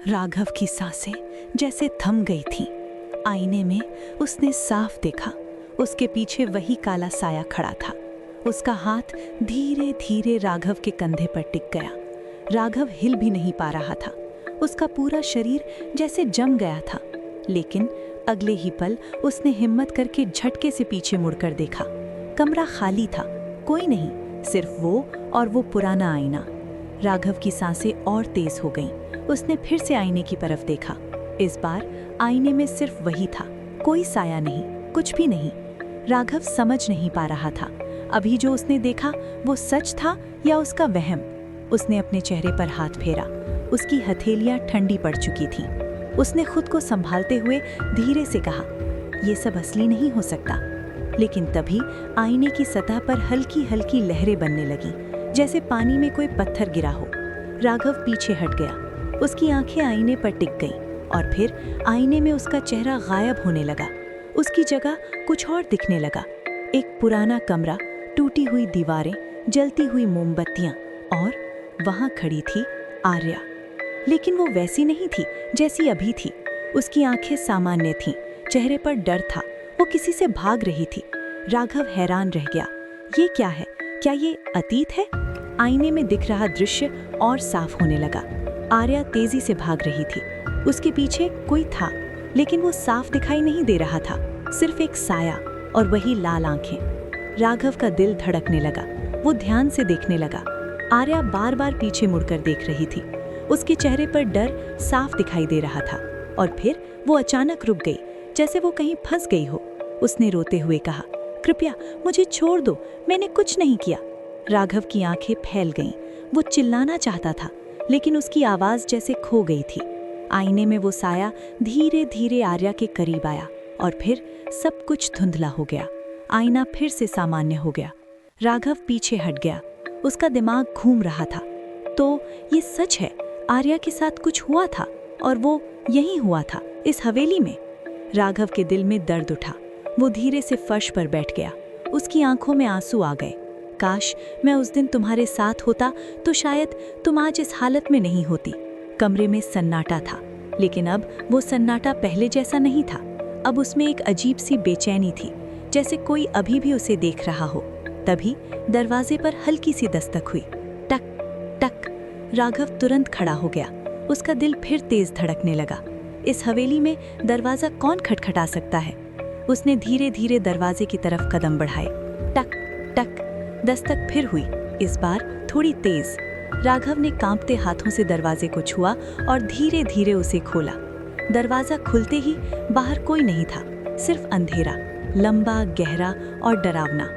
राघव की सांसें जैसे थम गई थीं। आईने में उसने साफ देखा, उसके पीछे वही काला साया खड़ा था। उसका हाथ धीरे धीरे राघव के कंधे पर टिक गया। राघव हिल भी नहीं पा रहा था, उसका पूरा शरीर जैसे जम गया था। लेकिन अगले ही पल उसने हिम्मत करके झटके से पीछे मुड़कर देखा। कमरा खाली था, कोई नहीं, सिर्फ वो और वो पुराना आईना। राघव की सांसें और तेज हो गईं। उसने फिर से आईने की तरफ देखा। इस बार आईने में सिर्फ वही था, कोई साया नहीं, कुछ भी नहीं। राघव समझ नहीं पा रहा था, अभी जो उसने देखा वो सच था या उसका वहम। उसने अपने चेहरे पर हाथ फेरा, उसकी हथेलियां ठंडी पड़ चुकी थीं। उसने खुद को संभालते हुए धीरे से कहा, ये सब असली नहीं हो सकता। लेकिन तभी आईने की सतह पर हल्की हल्की लहरें बनने लगी, जैसे पानी में कोई पत्थर गिरा हो। राघव पीछे हट गया, उसकी आंखें आईने पर टिक गईं और फिर आईने में उसका चेहरा गायब होने लगा। उसकी जगह कुछ और दिखने लगा। एक पुराना कमरा, टूटी हुई दीवारें, जलती हुई मोमबत्तियां, और वहां खड़ी थी आर्या। लेकिन वो वैसी नहीं थी जैसी अभी थी। उसकी आंखें सामान्य थीं, चेहरे पर डर था, वो किसी से भाग रही थी। राघव हैरान रह गया, ये क्या है? क्या ये अतीत है? आईने में दिख रहा दृश्य और साफ होने लगा। आर्या तेजी से भाग रही थी, उसके पीछे कोई था, लेकिन वो साफ दिखाई नहीं दे रहा था, सिर्फ एक साया और वही लाल आंखें। राघव का दिल धड़कने लगा, वो ध्यान से देखने लगा। आर्या बार बार पीछे मुड़कर देख रही थी, उसके चेहरे पर डर साफ दिखाई दे रहा था। और फिर वो अचानक रुक गई, जैसे वो कहीं फंस गई हो। उसने रोते हुए कहा, कृपया मुझे छोड़ दो, मैंने कुछ नहीं किया। राघव की आंखें फैल गईं, वो चिल्लाना चाहता था, लेकिन उसकी आवाज जैसे खो गई थी। आईने में वो साया धीरे धीरे आर्या के करीब आया और फिर सब कुछ धुंधला हो गया। आईना फिर से सामान्य हो गया। राघव पीछे हट गया, उसका दिमाग घूम रहा था। तो ये सच है, आर्या के साथ कुछ हुआ था और वो यहीं हुआ था, इस हवेली में। राघव के दिल में दर्द उठा, वो धीरे से फर्श पर बैठ गया, उसकी आंखों में आंसू आ गए। काश मैं उस दिन तुम्हारे साथ होता तो शायद तुम आज इस हालत में नहीं होती। कमरे में सन्नाटा था, लेकिन अब वो सन्नाटा पहले जैसा नहीं था। अब उसमें एक अजीब सी बेचैनी थी, जैसे कोई अभी भी उसे देख रहा हो। तभी दरवाजे पर हल्की सी दस्तक हुई, टक टक। राघव तुरंत खड़ा हो गया, उसका दिल फिर तेज धड़कने लगा। इस हवेली में दरवाजा कौन खटखटा सकता है? उसने धीरे धीरे दरवाजे की तरफ कदम बढ़ाए। टक टक, दस्तक फिर हुई, इस बार थोड़ी तेज। राघव ने कांपते हाथों से दरवाजे को छुआ और धीरे धीरे उसे खोला। दरवाजा खुलते ही बाहर कोई नहीं था, सिर्फ अंधेरा, लंबा, गहरा और डरावना।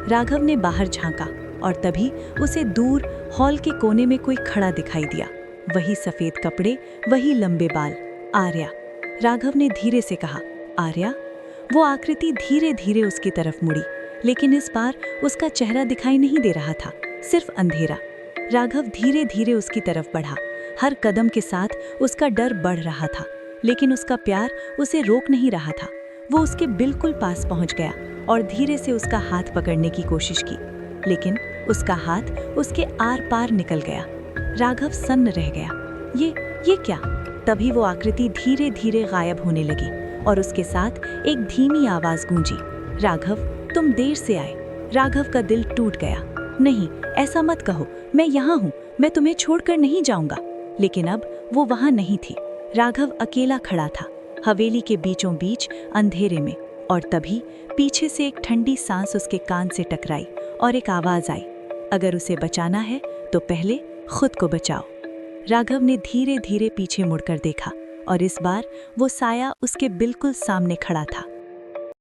राघव ने बाहर झांका और तभी उसे दूर हॉल के कोने में कोई खड़ा दिखाई दिया। वही सफेद कपड़े, वही लंबे बाल, आर्या। राघव ने धीरे से कहा, आर्या। वो आकृति धीरे धीरे उसकी तरफ मुड़ी, लेकिन इस बार उसका चेहरा दिखाई नहीं दे रहा था, सिर्फ अंधेरा। राघव धीरे धीरे उसकी तरफ बढ़ा, हर कदम के साथ उसका डर बढ़ रहा था, लेकिन उसका प्यार उसे रोक नहीं रहा था। वो उसके बिल्कुल पास पहुंच गया और धीरे से उसका हाथ पकड़ने की कोशिश की, लेकिन उसका हाथ उसके आर पार निकल गया। राघव सन्न रह गया, ये क्या? तभी वो आकृति धीरे धीरे गायब होने लगी और उसके साथ एक धीमी आवाज गूंजी, राघव, तुम देर से आए। राघव का दिल टूट गया। नहीं, ऐसा मत कहो, मैं यहाँ हूँ, मैं तुम्हें छोड़कर नहीं जाऊंगा। लेकिन अब वो वहाँ नहीं थी। राघव अकेला खड़ा था, हवेली के बीचों बीच अंधेरे में। और तभी पीछे से एक ठंडी सांस उसके कान से टकराई और एक आवाज आई, अगर उसे बचाना है तो पहले खुद को बचाओ। राघव ने धीरे धीरे पीछे मुड़कर देखा और इस बार वो साया उसके बिल्कुल सामने खड़ा था।